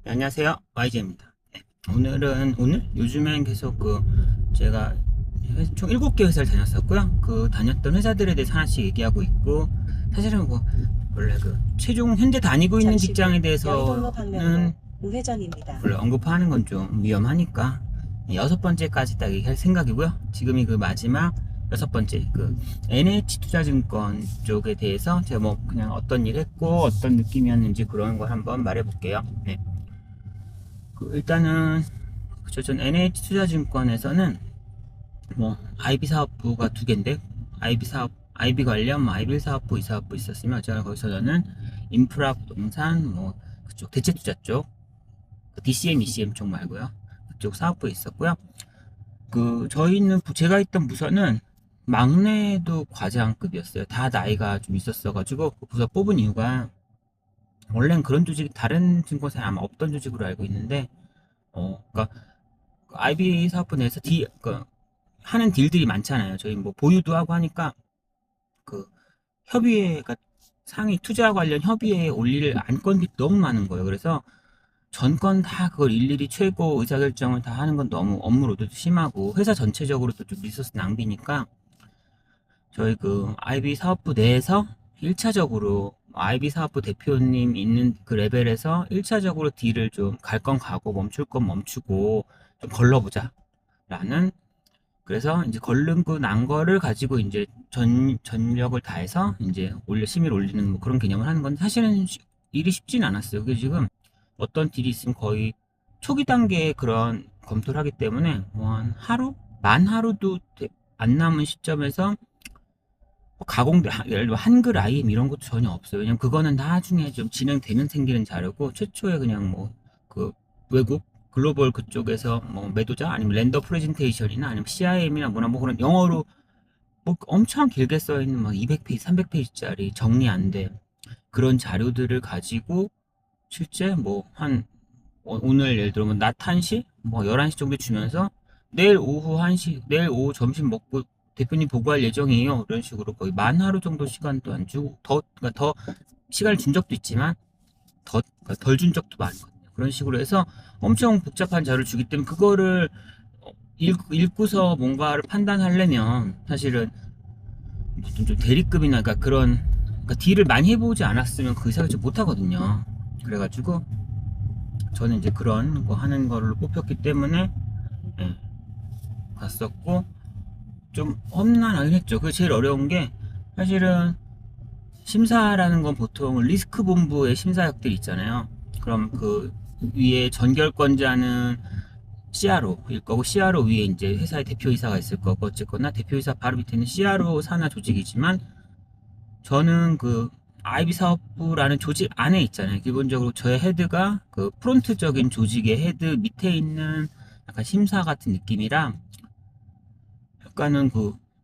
네, 안녕하세요. YG입니다. 오늘 요즘엔 계속 제가 총 7개 회사를 다녔었고요. 그 다녔던 회사들에 대해서 하나씩 얘기하고 있고, 사실은 원래 최종 현재 다니고 있는 잠시 후 직장에 영동로 방면으로 대해서는 우회전입니다. 원래 언급하는 건 좀 위험하니까 6번째까지 딱 얘기할 생각이고요. 지금이 그 마지막 6번째 NH투자증권 쪽에 대해서 제가 그냥 어떤 일 했고 어떤 느낌이었는지 그런 걸 한번 말해 볼게요. 네. 일단은 전 NH투자증권에서는 IB 사업부가 두 개인데, IB 관련 IB 사업부, 이 사업부 있었으면 제가 거기서 저는 인프라 부동산 그쪽 대체투자 쪽, DCM, ECM 쪽 말고요. 그쪽 사업부에 있었고요. 저희는 제가 있던 부서는 막내도 과장급이었어요. 다 나이가 좀 있었어가지고 그 부서 뽑은 이유가, 원래는 그런 조직이 다른 증권사에 아마 없던 조직으로 알고 있는데, 그러니까 IB 사업부 내에서 하는 딜들이 많잖아요. 저희 보유도 하고 하니까 그 협의회가 상위 투자 관련 협의회에 올릴 안건이 너무 많은 거예요. 그래서 전건 다 그걸 일일이 최고 의사결정을 다 하는 건 너무 업무로도 심하고 회사 전체적으로도 좀 리소스 낭비니까, 저희 IB 사업부 내에서 1차적으로 IB 사업부 대표님 있는 그 레벨에서 1차적으로 딜을 좀 갈 건 가고 멈출 건 멈추고 좀 걸러보자 라는, 그래서 이제 걸른고 난 거를 가지고 이제 전력을 다해서 이제 심의를 올리는 그런 개념을 하는 건데, 사실은 일이 쉽진 않았어요. 그게 지금 어떤 딜이 있으면 거의 초기 단계에 그런 검토를 하기 때문에 한 하루? 만 하루도 안 남은 시점에서 예를 들어 한글 IM 이런 것도 전혀 없어요. 왜냐면 그거는 나중에 좀 진행되면 생기는 자료고, 최초에 그냥 외국 글로벌 그쪽에서 매도자 아니면 렌더 프레젠테이션이나 아니면 CIM이나 뭐나 그런 영어로 엄청 길게 써 있는 200페이지, 300페이지짜리 정리 안 돼 그런 자료들을 가지고 실제 오늘 예를 들어 낮 1시 11시 정도 주면서 내일 오후 1시, 내일 오후 점심 먹고 대표님 보고할 예정이에요. 이런 식으로 거의 만 하루 정도 시간도 안 주고, 그러니까 더 시간을 준 적도 있지만 그러니까 덜 준 적도 많거든요. 그런 식으로 해서 엄청 복잡한 자료를 주기 때문에, 그거를 읽고서 뭔가를 판단하려면 사실은 좀 대리급이나 그러니까 딜을 많이 해보지 않았으면 그 생각을 못 하거든요. 그래가지고 저는 이제 그런 거 하는 걸로 뽑혔기 때문에, 예, 갔었고 좀 험난하긴 했죠. 그 제일 어려운 게, 사실은 심사라는 건 보통 리스크 본부의 심사역들이 있잖아요. 그럼 그 위에 전결권자는 CRO일 거고, CRO 위에 이제 회사의 대표이사가 있을 거고, 어쨌거나 대표이사 바로 밑에는 CRO 산하 조직이지만, 저는 IB 사업부라는 조직 안에 있잖아요. 기본적으로 저의 헤드가 그 프론트적인 조직의 헤드 밑에 있는 약간 심사 같은 느낌이라, 약간은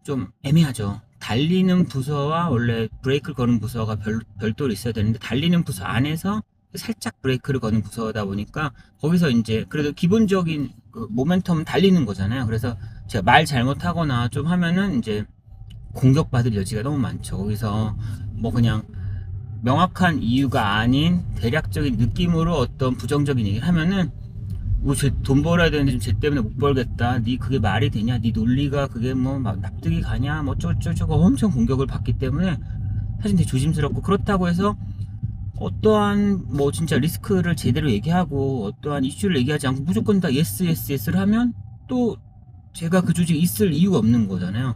좀 애매하죠. 달리는 부서와 원래 브레이크를 거는 부서가 별도로 있어야 되는데, 달리는 부서 안에서 살짝 브레이크를 거는 부서다 보니까, 거기서 이제 그래도 기본적인 모멘텀은 달리는 거잖아요. 그래서 제가 말 잘못하거나 좀 하면은 이제 공격받을 여지가 너무 많죠. 거기서 그냥 명확한 이유가 아닌 대략적인 느낌으로 어떤 부정적인 얘기를 하면은, 돈 벌어야 되는데 쟤 때문에 못 벌겠다, 니 그게 말이 되냐, 니 논리가 그게 막 납득이 가냐, 어쩌고저쩌고 엄청 공격을 받기 때문에 사실 되게 조심스럽고, 그렇다고 해서 어떠한 진짜 리스크를 제대로 얘기하고 어떠한 이슈를 얘기하지 않고 무조건 다 예스 예스 예스를 하면, 또 제가 그 조직에 있을 이유가 없는 거잖아요.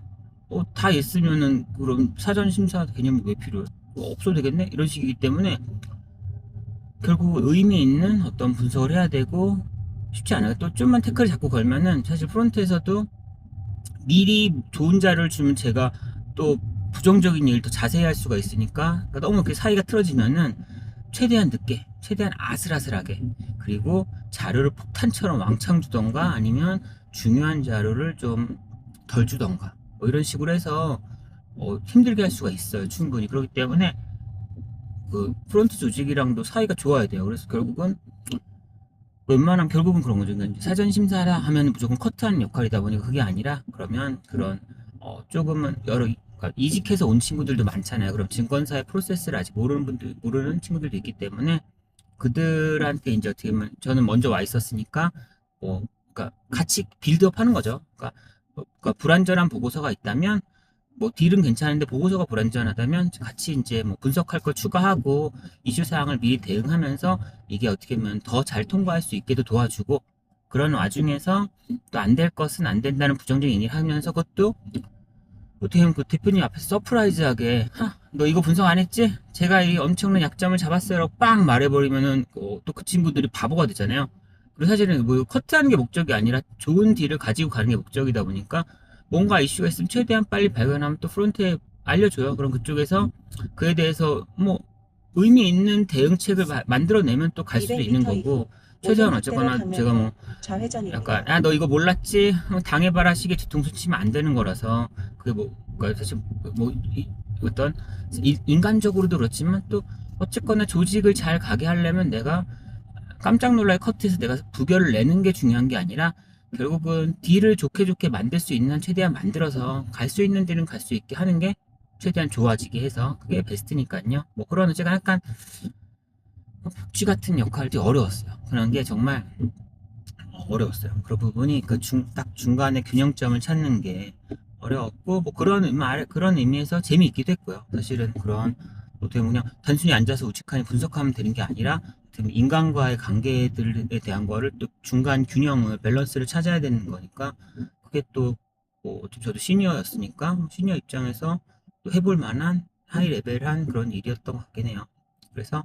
다 예스면은 그럼 사전 심사 개념이 왜 필요해? 없어도 되겠네? 이런 식이기 때문에 결국 의미 있는 어떤 분석을 해야 되고, 쉽지 않아요. 또 좀만 태클을 자꾸 걸면은 사실 프론트에서도 미리 좋은 자료를 주면 제가 또 부정적인 얘기를 더 자세히 할 수가 있으니까, 그러니까 너무 그 사이가 틀어지면은 최대한 늦게, 최대한 아슬아슬하게, 그리고 자료를 폭탄처럼 왕창 주던가 아니면 중요한 자료를 좀 덜 주던가 이런 식으로 해서 힘들게 할 수가 있어요. 충분히. 그렇기 때문에 프론트 조직이랑도 사이가 좋아야 돼요. 그래서 결국은 그런 거죠. 그러니까 사전 심사라 하면 무조건 커트하는 역할이다 보니까, 그게 아니라 그러면 그런 조금은 그러니까 이직해서 온 친구들도 많잖아요. 그럼 증권사의 프로세스를 아직 모르는 친구들도 있기 때문에 그들한테 이제 어떻게 보면 저는 먼저 와 있었으니까 뭐 그러니까 같이 빌드업 하는 거죠. 그러니까 불완전한 보고서가 있다면 뭐 딜은 괜찮은데 보고서가 불완전하다면 같이 이제 뭐 분석할 걸 추가하고 이슈 사항을 미리 대응하면서 이게 어떻게 보면 더 잘 통과할 수 있게도 도와주고 그런 와중에서 또 안 될 것은 안 된다는 부정적인 얘기를 하면서 그것도 어떻게 보면 그 대표님 앞에서 서프라이즈하게 너 이거 분석 안 했지? 제가 이 엄청난 약점을 잡았어요 라고 빵 말해버리면은 또 그 친구들이 바보가 되잖아요. 그리고 사실은 뭐 커트하는 게 목적이 아니라 좋은 딜을 가지고 가는 게 목적이다 보니까 뭔가 이슈가 있으면 최대한 빨리 발견하면 또 프론트에 알려줘요. 그럼 그쪽에서 그에 대해서 뭐 의미 있는 대응책을 만들어내면 또 갈 수도 있는 200m 이후 거고 최대한 오른쪽대로 어쨌거나 가면 제가 뭐 좌회전입니다. 약간 너 이거 몰랐지? 당해봐라 식의 뒤통수 치면 안 되는 거라서 그게 뭐 그러니까 사실 뭐 어떤 인간적으로도 그렇지만 또 어쨌거나 조직을 잘 가게 하려면 내가 깜짝 놀랄 커트에서 내가 부결을 내는 게 중요한 게 아니라 결국은 딜을 좋게 좋게 만들 수 있는 한 최대한 만들어서 갈 수 있는 딜은 갈 수 있게 하는 게 최대한 좋아지게 해서 그게 베스트니까요. 뭐 그런 제가 약간 복쥐 같은 역할이 어려웠어요. 그런 게 정말 어려웠어요. 그런 부분이 딱 중간에 균형점을 찾는 게 어려웠고 뭐 그런 의미에서 재미있기도 했고요. 사실은 그런 어떻게 보면 단순히 앉아서 우직하니 분석하면 되는 게 아니라 인간과의 관계들에 대한 거를 또 중간 균형을 밸런스를 찾아야 되는 거니까 그게 또뭐 저도 시니어였으니까 시니어 입장에서 또 해볼 만한 하이 레벨한 그런 일이었던 것 같긴 해요. 그래서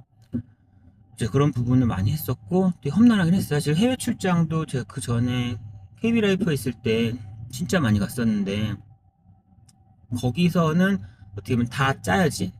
이제 그런 부분을 많이 했었고 되게 험난하긴 했어요. 사실 해외 출장도 제가 그 전에 KB라이프에 있을 때 진짜 많이 갔었는데 거기서는 어떻게 보면 다 짜여진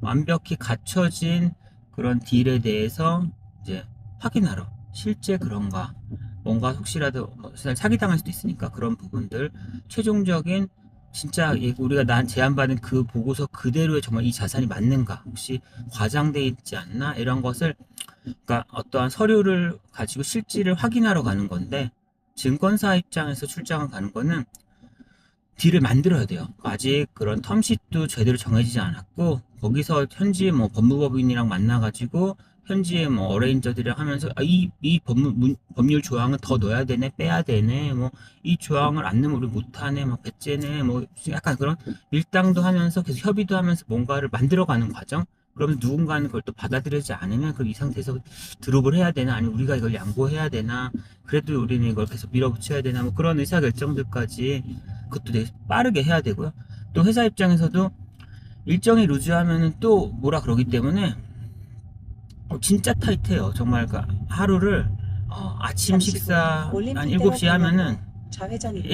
완벽히 갖춰진 그런 딜에 대해서 이제 확인하러 실제 그런가 뭔가 혹시라도 뭐 사기당할 수도 있으니까 그런 부분들 최종적인 진짜 우리가 제안받은 그 보고서 그대로의 정말 이 자산이 맞는가 혹시 과장돼 있지 않나 이런 것을 그러니까 어떠한 서류를 가지고 실질을 확인하러 가는 건데 증권사 입장에서 출장을 가는 거는 딜을 만들어야 돼요. 아직 그런 텀시트도 제대로 정해지지 않았고 거기서 현지 뭐 법무법인이랑 만나가지고 현지의 뭐 어레인저들이랑 하면서 이 법률 조항은 더 넣어야 되네 빼야 되네 뭐 이 조항을 안 넣으면 우리 못하네 뭐 배째네 뭐 약간 그런 밀당도 하면서 계속 협의도 하면서 뭔가를 만들어가는 과정. 그러면 누군가는 그걸 또 받아들이지 않으면 그럼 이 상태에서 드롭을 해야 되나 아니면 우리가 이걸 양보해야 되나 그래도 우리는 이걸 계속 밀어붙여야 되나 뭐 그런 의사결정들까지 그것도 되게 빠르게 해야 되고요. 또 회사 입장에서도 일정이 루즈하면은 또 뭐라 그러기 때문에 진짜 타이트해요. 정말 그 하루를 아침 잠시 후 식사 한 올림픽대로 7시에 하면은 좌회전입니다.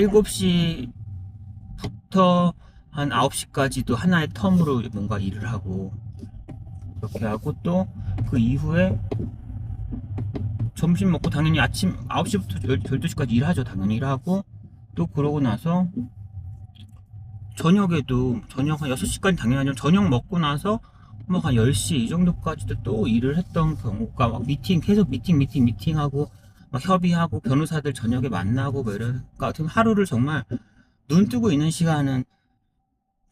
7시부터 한 9시까지도 하나의 텀으로 뭔가 일을 하고 그렇게 하고 또 그 이후에 점심 먹고 당연히 아침 9시부터 12시까지 일하죠. 당연히 일하고 또 그러고 나서 저녁에도 저녁 한 6시까지 당연히 하죠. 저녁 먹고 나서 뭐 한 10시 이 정도까지도 또 일을 했던 경우가 막 계속 미팅하고 막 협의하고 변호사들 저녁에 만나고 뭐 이러니까 어떻게 보면 하루를 정말 눈 뜨고 있는 시간은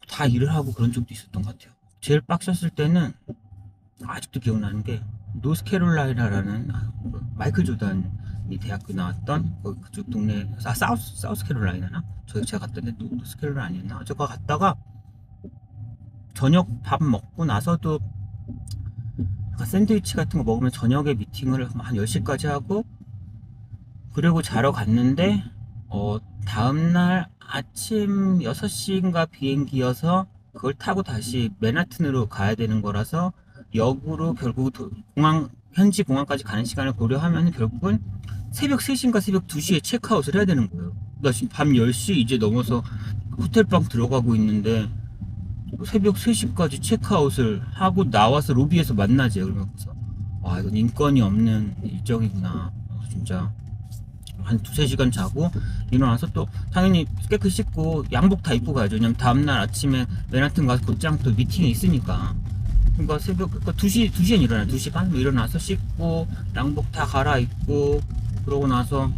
다 일을 하고 그런 적도 있었던 것 같아요. 제일 빡쳤을 때는 아직도 기억나는 게 노스캐롤라이나라는 마이클 조던이 대학교 나왔던 그쪽 동네 사우스캐롤라이나나 제가 갔던데 노스캐롤라이나 아니었나 저거 갔다가 저녁 밥 먹고 나서도 샌드위치 같은 거 먹으면 저녁에 미팅을 한 10시까지 하고 그리고 자러 갔는데 다음날 아침 6시인가 비행기여서 그걸 타고 다시 맨하튼으로 가야 되는 거라서 역으로 결국 현지 공항까지 가는 시간을 고려하면 결국은 새벽 3시인가 새벽 2시에 체크아웃을 해야 되는 거예요. 나 지금 밤 10시 이제 넘어서 호텔방 들어가고 있는데 새벽 3시까지 체크아웃을 하고 나와서 로비에서 만나지. 그러면서 이건 인권이 없는 일정이구나. 진짜 한 2-3시간 자고 일어나서 또 당연히 깨끗이 씻고 양복 다 입고 가야죠. 왜냐면 다음날 아침에 맨하튼 가서 곧장 또 미팅이 있으니까. 그러니까 새벽 2시엔 일어나요. 2시 반 일어나서 씻고 양복 다 갈아입고 그러고 나서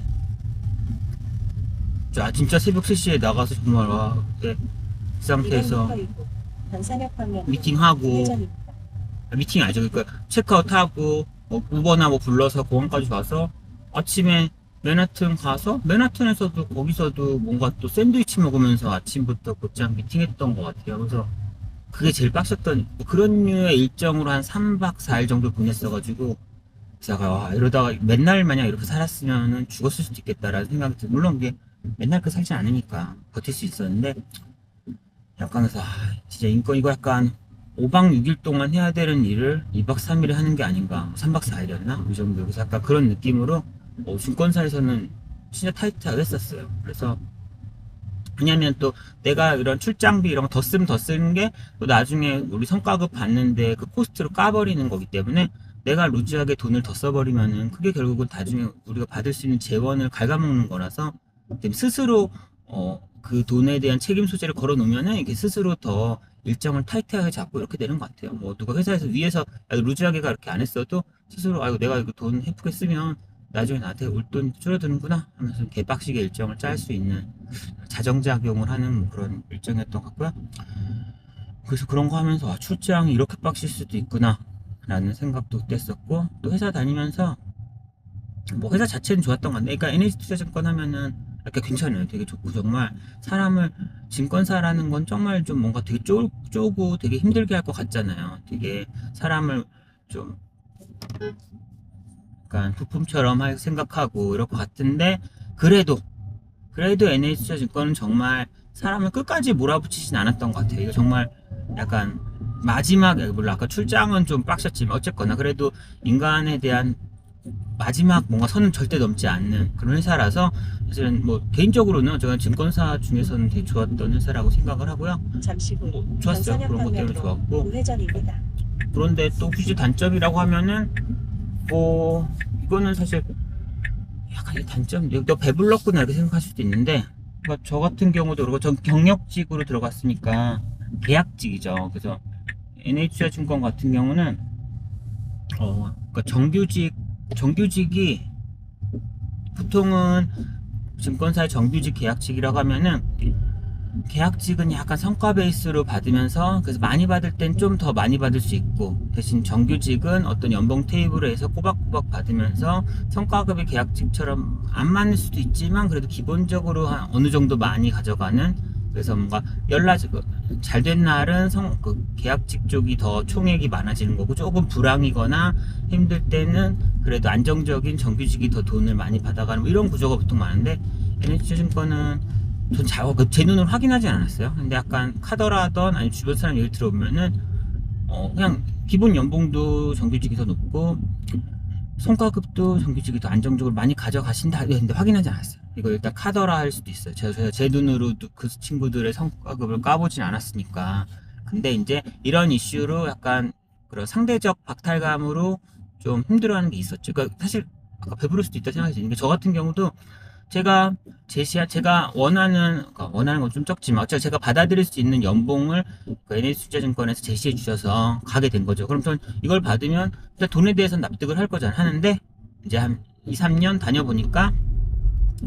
진짜 새벽 3시에 나가서 정말 그 상태에서 200m 이후 단상역 방면 미팅하고 우회전입니다. 미팅이 아니죠. 그러니까 체크아웃하고 뭐 우버나 뭐 불러서 공항까지 가서 아침에 맨하튼 가서 맨하튼에서도 거기서도 뭔가 또 샌드위치 먹으면서 아침부터 곧장 미팅했던 것 같아요. 그래서 그게 제일 빡셌던 뭐 그런 류의 일정으로 한 3박 4일 정도 보냈어가지고 제가 와 이러다가 맨날 마냥 이렇게 살았으면 죽었을 수도 있겠다라는 생각이 들어요. 물론 그게 맨날 그 살진 않으니까 버틸 수 있었는데 약간 그래서 진짜 인권 이거 약간 5박 6일 동안 해야 되는 일을 2박 3일에 하는 게 아닌가 3박 4일이었나? 이 정도 그래서 약간 그런 느낌으로 증권사에서는 진짜 타이트하게 했었어요. 그래서 왜냐면 또 내가 이런 출장비 이런 거 더 쓰면 더 쓰는 게 또 나중에 우리 성과급 받는데 그 코스트로 까버리는 거기 때문에 내가 루즈하게 돈을 더 써버리면은 그게 결국은 나중에 우리가 받을 수 있는 재원을 갉아먹는 거라서 스스로 그 돈에 대한 책임 소재를 걸어 놓으면은 이게 스스로 더 일정을 타이트하게 잡고 이렇게 되는 것 같아요. 뭐 누가 회사에서 위에서 야, 루즈하게가 이렇게 안 했어도 스스로 아이고 내가 이거 돈 헤프게 쓰면 나중에 나한테 올 돈 줄어드는구나 하면서 개빡시게 일정을 짤 수 있는 자정작용을 하는 뭐 그런 일정이었던 것 같고요. 그래서 그런 거 하면서 출장이 이렇게 빡실 수도 있구나 라는 생각도 그때 했었고 또 회사 다니면서 뭐 회사 자체는 좋았던 것 같네. 그러니까 NH투자증권 하면은 약간 괜찮아요. 되게 좋고 정말 사람을 증권사라는 건 정말 좀 뭔가 되게 쪼고 되게 힘들게 할 것 같잖아요. 되게 사람을 좀 약간 부품처럼 생각하고 이럴 것 같은데 그래도 NH투자증권은 정말 사람을 끝까지 몰아붙이진 않았던 것 같아요. 이거 정말 약간 마지막에 물론 아까 출장은 좀 빡셨지만 어쨌거나 그래도 인간에 대한 마지막 뭔가 선은 절대 넘지 않는 그런 회사라서 사실은 뭐 개인적으로는 제가 증권사 중에서는 되게 좋았던 회사라고 생각을 하고요. 잠시 후 좋았어요. 전산역 그런 것 때문에 방면으로 좋았고 우회전입니다. 그런데 또 굳이 단점이라고 하면은 뭐 이거는 사실 약간 단점 너 배불렀구나 이렇게 생각할 수도 있는데 그러니까 저 같은 경우도 그렇고 전 경력직으로 들어갔으니까 계약직이죠. 그래서 NH투자증권 같은 경우는 그러니까 정규직이 보통은 증권사의 정규직 계약직이라고 하면은 계약직은 약간 성과 베이스로 받으면서 그래서 많이 받을 땐 좀 더 많이 받을 수 있고 대신 정규직은 어떤 연봉 테이블에서 꼬박꼬박 받으면서 성과급이 계약직처럼 안 맞을 수도 있지만 그래도 기본적으로 한 어느 정도 많이 가져가는 그래서 뭔가 잘 된 날은 계약직 쪽이 더 총액이 많아지는 거고 조금 불황이거나 힘들 때는 그래도 안정적인 정규직이 더 돈을 많이 받아가는 뭐 이런 구조가 보통 많은데 NH증권은 제 눈으로 확인하진 않았어요. 근데 약간 카더라던 아니 주변 사람 얘기 들어보면은 그냥 기본 연봉도 정규직이 더 높고 성과급도 정규직이 더 안정적으로 많이 가져가신다. 근데 확인하지 않았어요. 이거 일단 카더라 할 수도 있어요. 제가 제 눈으로도 그 친구들의 성과급을 까보진 않았으니까. 근데 이제 이런 이슈로 약간 그런 상대적 박탈감으로 좀 힘들어하는 게 있었죠. 그러니까 사실 아까 배부를 수도 있다 생각이 드는 게 저 같은 경우도 제가 원하는 건 좀 적지만 어차피 제가 받아들일 수 있는 연봉을 그 NH투자증권에서 제시해 주셔서 가게 된 거죠. 그럼 전 이걸 받으면 일단 돈에 대해서는 납득을 할 거잖아요. 하는데 이제 한 2, 3년 다녀보니까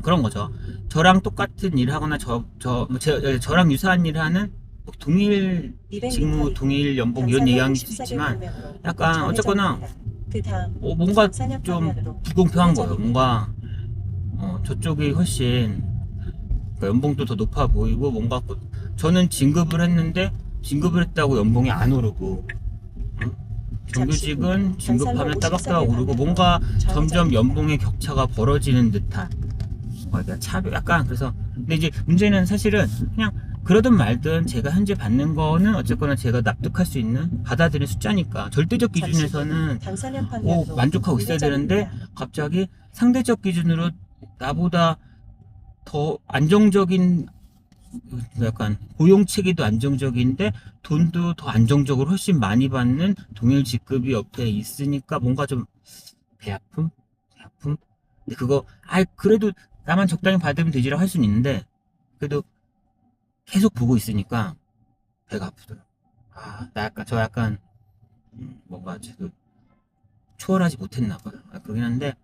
그런 거죠. 저랑 똑같은 일을 하거나 저랑 유사한 일을 하는 뭐 동일 직무, 200m 동일 연봉 이런 얘기하는 수 있지만 약간 어쨌거나 그 다음 뭔가 전산역 좀 방면으로 불공평한 거예요. 우회전입니다. 뭔가 저쪽이 훨씬 그러니까 연봉도 더 높아 보이고 뭔가 저는 진급을 했다고 연봉이 안 오르고 정규직은 진급하면 따박따박 오르고 뭔가 점점 연봉의 격차가 벌어지는 듯한 그러니까 약간 그래서 근데 이제 문제는 사실은 그냥 그러든 말든 제가 현재 받는 거는 어쨌거나 제가 납득할 수 있는 받아들인 숫자니까 절대적 기준에서는 당산역 방면으로 만족하고 있어야 되는데 갑자기 상대적 기준으로 나보다 더 안정적인 약간 고용 체계도 안정적인데 돈도 더 안정적으로 훨씬 많이 받는 동일 직급이 옆에 있으니까 뭔가 좀 배 아픔? 배 아픔? 근데 그거 그래도 나만 적당히 받으면 되지라고 할 수는 있는데 그래도 계속 보고 있으니까 배가 아프더라고. 저 약간 뭔가 제도 초월하지 못했나 봐요. 그러긴 한데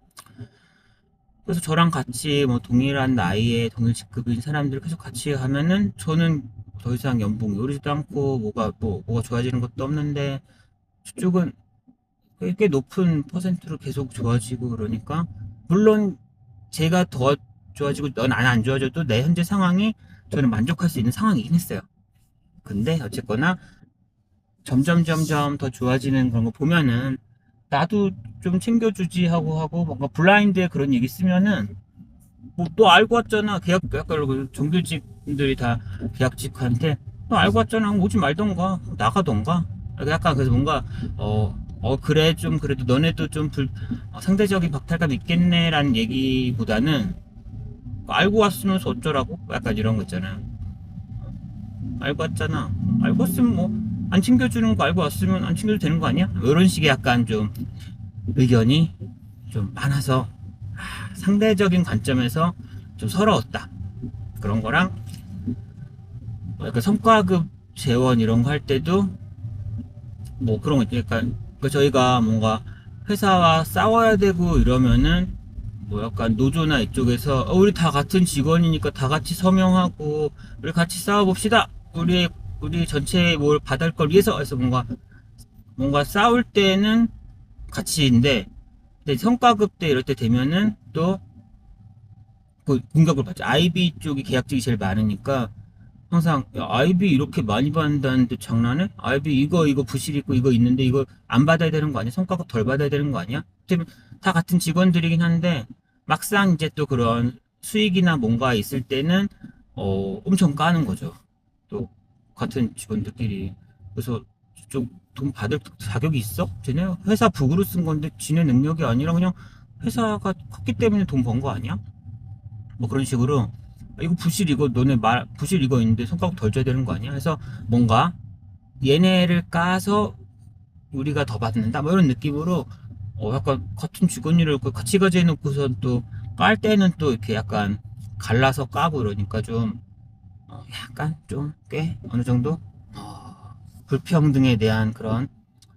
그래서 저랑 같이 뭐 동일한 나이에 동일 직급인 사람들 계속 같이 하면은 저는 더 이상 연봉이 오르지도 않고 뭐가 좋아지는 것도 없는데 저쪽은 꽤 높은 퍼센트로 계속 좋아지고 그러니까 물론 제가 더 좋아지고 넌 안 좋아져도 내 현재 상황이 저는 만족할 수 있는 상황이긴 했어요. 근데 어쨌거나 점점 더 좋아지는 그런 거 보면은 나도 좀 챙겨주지 하고 뭔가 블라인드에 그런 얘기 쓰면은 뭐 또 알고 왔잖아. 계약 약간 그 정규직들이 다 계약직한테 또 알고 왔잖아. 오지 말던가 나가던가. 약간 그래서 뭔가 그래 좀 그래도 너네도 좀 상대적인 박탈감 있겠네라는 얘기보다는 알고 왔으면서 어쩌라고? 약간 이런 거 있잖아. 알고 왔잖아. 알고 왔으면 뭐 안 챙겨주는 거 알고 왔으면 안 챙겨도 되는 거 아니야? 이런 식의 약간 좀 의견이 좀 많아서 상대적인 관점에서 좀 서러웠다. 그런 거랑 약간 성과급 재원 이런 거 할 때도 뭐 그런 거 있죠. 약간 저희가 뭔가 회사와 싸워야 되고 이러면은 뭐 약간 노조나 이쪽에서 우리 다 같은 직원이니까 다 같이 서명하고 우리 같이 싸워봅시다. 우리 전체 뭘 받을 걸 위해서 해서 뭔가 싸울 때는 같이인데 근데 성과급 때 이럴 때 되면은 또 그 공격을 받죠. IB 쪽이 계약직이 제일 많으니까 항상 야, IB 이렇게 많이 받는다는데 장난해? IB 이거 부실 있고 이거 있는데 이거 안 받아야 되는 거 아니야? 성과급 덜 받아야 되는 거 아니야? 다 같은 직원들이긴 한데 막상 이제 또 그런 수익이나 뭔가 있을 때는 엄청 까는 거죠. 또 같은 직원들끼리. 그래서 좀 돈 받을 자격이 있어? 쟤네 회사 북으로 쓴 건데 지네 능력이 아니라 그냥 회사가 컸기 때문에 돈 번 거 아니야? 뭐 그런 식으로 이거 부실 이거 너네 부실 이거 있는데 성과급 덜 줘야 되는 거 아니야? 해서 뭔가 얘네를 까서 우리가 더 받는다 뭐 이런 느낌으로 약간 같은 직원일을 같이 가져 놓고서 또 깔 때는 또 이렇게 약간 갈라서 까고 그러니까 좀 약간 좀 꽤 어느 정도 불평등에 대한 그런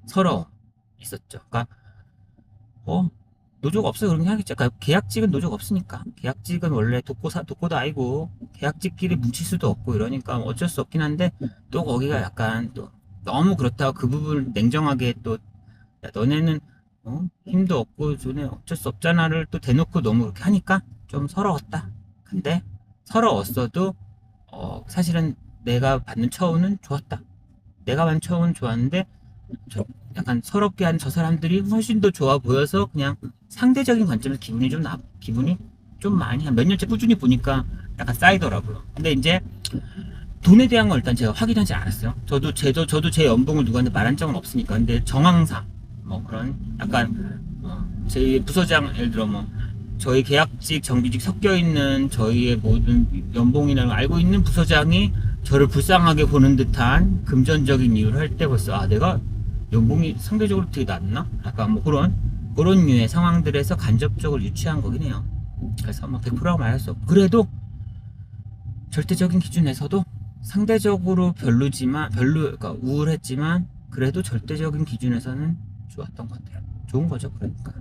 서러움 있었죠. 그러니까 노조가 없어 그런 게 하겠죠. 그러니까 계약직은 노조가 없으니까. 계약직은 원래 독고도 아니고 계약직끼리 뭉칠 수도 없고 이러니까 어쩔 수 없긴 한데 또 거기가 약간 또 너무 그렇다고 그 부분을 냉정하게 또 야, 너네는 힘도 없고 전에 어쩔 수 없잖아를 또 대놓고 너무 그렇게 하니까 좀 서러웠다. 근데 서러웠어도 사실은 내가 받는 처우는 좋았다. 내가 받는 처우는 좋았는데 약간 서럽게 한 저 사람들이 훨씬 더 좋아 보여서 그냥 상대적인 관점에서 기분이 좀 많이 한 몇 년째 꾸준히 보니까 약간 쌓이더라고요. 근데 이제 돈에 대한 건 일단 제가 확인하지 않았어요. 저도 제 연봉을 누구한테 말한 적은 없으니까. 근데 정황상 뭐 그런 약간 제 부서장 예를 들어 뭐 저희 계약직 정규직 섞여 있는 저희의 모든 연봉이나 알고 있는 부서장이 저를 불쌍하게 보는 듯한 금전적인 이유를 할 때 벌써 내가 연봉이 상대적으로 되게 낮나? 약간 뭐 그런 류의 상황들에서 간접적으로 유추한 거긴 해요. 그래서 뭐 100%라고 말할 수 없고 그래도 절대적인 기준에서도 상대적으로 그러니까 우울했지만 그래도 절대적인 기준에서는 좋았던 것 같아요. 좋은 거죠, 그러니까.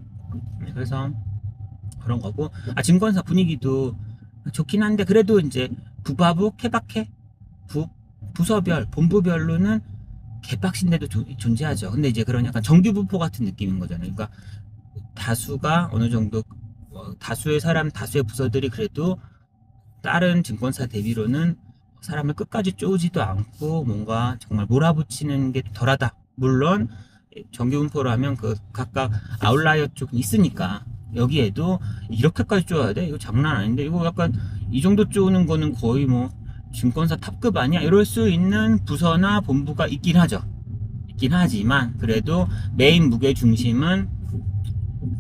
그래서 그런 거고 증권사 분위기도 좋긴 한데 그래도 이제 부바부 케바케 부서별 본부별로는 개빡신데도 존재하죠. 근데 이제 그런 약간 정규부포 같은 느낌인 거잖아요. 그러니까 다수가 어느 정도 다수의 부서들이 그래도 다른 증권사 대비로는 사람을 끝까지 쪼지도 않고 뭔가 정말 몰아붙이는 게 덜하다. 물론 정규분포로 하면 그 각각 아웃라이어 쪽은 있으니까 여기에도 이렇게까지 쪼아야 돼? 이거 장난 아닌데 이거 약간 이 정도 쪼는 거는 거의 뭐 증권사 탑급 아니야? 이럴 수 있는 부서나 본부가 있긴 하죠. 있긴 하지만 그래도 메인 무게 중심은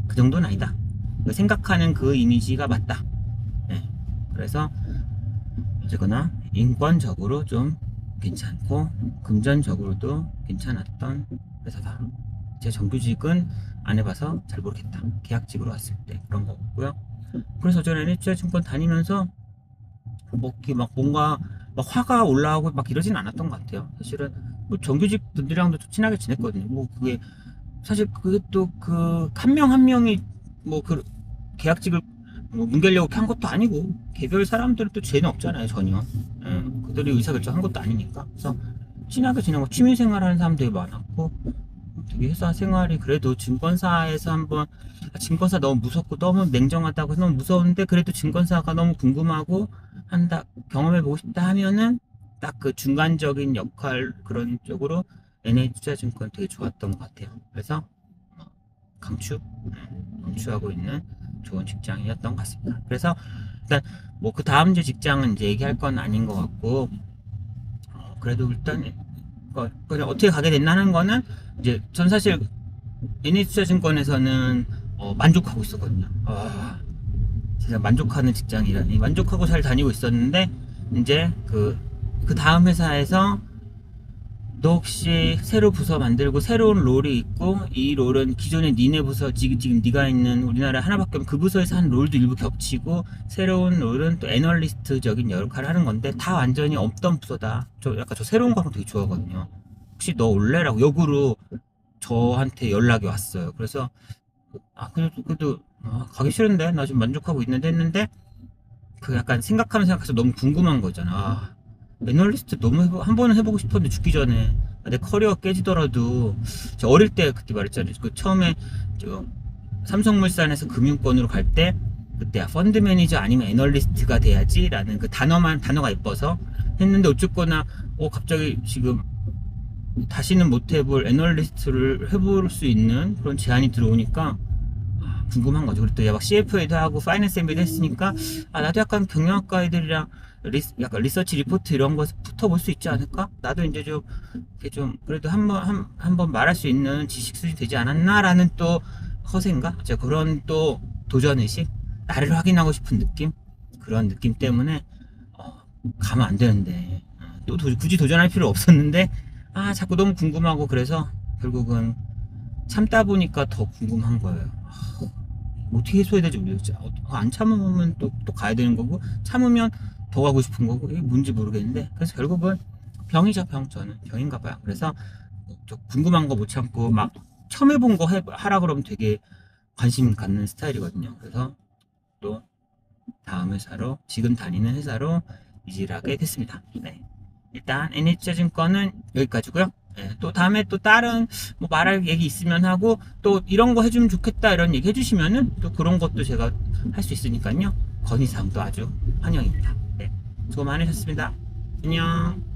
그 정도는 아니다. 생각하는 그 이미지가 맞다. 네. 그래서 어쨌거나 인권적으로 좀 괜찮고 금전적으로도 괜찮았던 회사다. 제 정규직은 안 해봐서 잘 모르겠다. 계약직으로 왔을 때 그런 거 없고요. 그래서 저는 NH증권 다니면서 뭐 이렇게 막 뭔가 막 화가 올라오고 막 이러진 않았던 것 같아요. 사실은 뭐 정규직 분들이랑도 친하게 지냈거든요. 뭐 그게 사실 그게 또 그 한 명 한 명이 뭐 그 계약직을 뭐 뭉개려고 한 것도 아니고 개별 사람들은 또 죄는 없잖아요 전혀. 그들이 의사결정한 것도 아니니까. 그래서 친하게 지내고 취미생활하는 사람들이 많았고 되게 이 회사 생활이 그래도 증권사에서 한번 증권사 너무 무섭고 너무 냉정하다고 해서 너무 무서운데 그래도 증권사가 너무 궁금하고 한다 경험해보고 싶다 하면은 딱 그 중간적인 역할 그런 쪽으로 NH투자증권 되게 좋았던 것 같아요. 그래서 강추하고 있는 좋은 직장이었던 것 같습니다. 그래서 일단 뭐 그 다음 주 직장은 이제 얘기할 건 아닌 것 같고 그래도 일단 그냥 어떻게 가게 됐나는 거는 이제 전 사실 NH투자증권에서는 만족하고 있었거든요. 진짜 만족하는 직장이라니 만족하고 잘 다니고 있었는데 이제 그 다음 회사에서 너 혹시 새로 부서 만들고 새로운 롤이 있고 이 롤은 기존의 니네 부서 지금 네가 있는 우리나라에 하나밖에 없는 그 부서에서 한 롤도 일부 겹치고 새로운 롤은 또 애널리스트적인 역할을 하는 건데 다 완전히 없던 부서다. 저 새로운 거 되게 좋아하거든요. 혹시 너 올래라고 역으로 저한테 연락이 왔어요. 그래서 그래도 가기 싫은데 나 지금 만족하고 있는데 했는데 그 약간 생각해서 너무 궁금한 거잖아. 애널리스트 너무 한 번은 해보고 싶었는데 죽기 전에 내 커리어 깨지더라도 저 어릴 때 그때 말했잖아요. 그 처음에 저 삼성물산에서 금융권으로 갈 때 그때 펀드 매니저 아니면 애널리스트가 돼야지라는 그 단어가 예뻐서 했는데 어쨌거나 갑자기 지금 다시는 못 해볼 애널리스트를 해볼 수 있는 그런 제안이 들어오니까 궁금한 거죠. 그리고 또 막 CFA도 하고 파이낸스 MBA도 했으니까 나도 약간 경영학과 애들이랑 약간 리서치 리포트 이런 거 붙어볼 수 있지 않을까? 나도 이제 좀 그래도 한번 말할 수 있는 지식 수준이 되지 않았나라는 또 허세인가? 제가 그런 또 도전의식, 나를 확인하고 싶은 느낌, 그런 느낌 때문에 가면 안 되는데 또 굳이 도전할 필요 없었는데 자꾸 너무 궁금하고 그래서 결국은 참다 보니까 더 궁금한 거예요. 어떻게 해소해야 될지 모르겠죠. 안 참으면 또 가야 되는 거고 참으면 더 가고 싶은 거고 이게 뭔지 모르겠는데 그래서 결국은 병이죠. 저는 병인가 봐요. 그래서 좀 궁금한 거 못 참고 막 처음 해본 거 하라 그러면 되게 관심 갖는 스타일이거든요. 그래서 또 다음 회사로 지금 다니는 회사로 이직을 하게 됐습니다. 네. 일단 NH투자증권은 여기까지고요. 네, 또 다음에 또 다른 뭐 말할 얘기 있으면 하고 또 이런 거 해주면 좋겠다 이런 얘기 해주시면은 또 그런 것도 제가 할 수 있으니까요. 건의사항도 아주 환영입니다. 네, 수고 많으셨습니다. 안녕.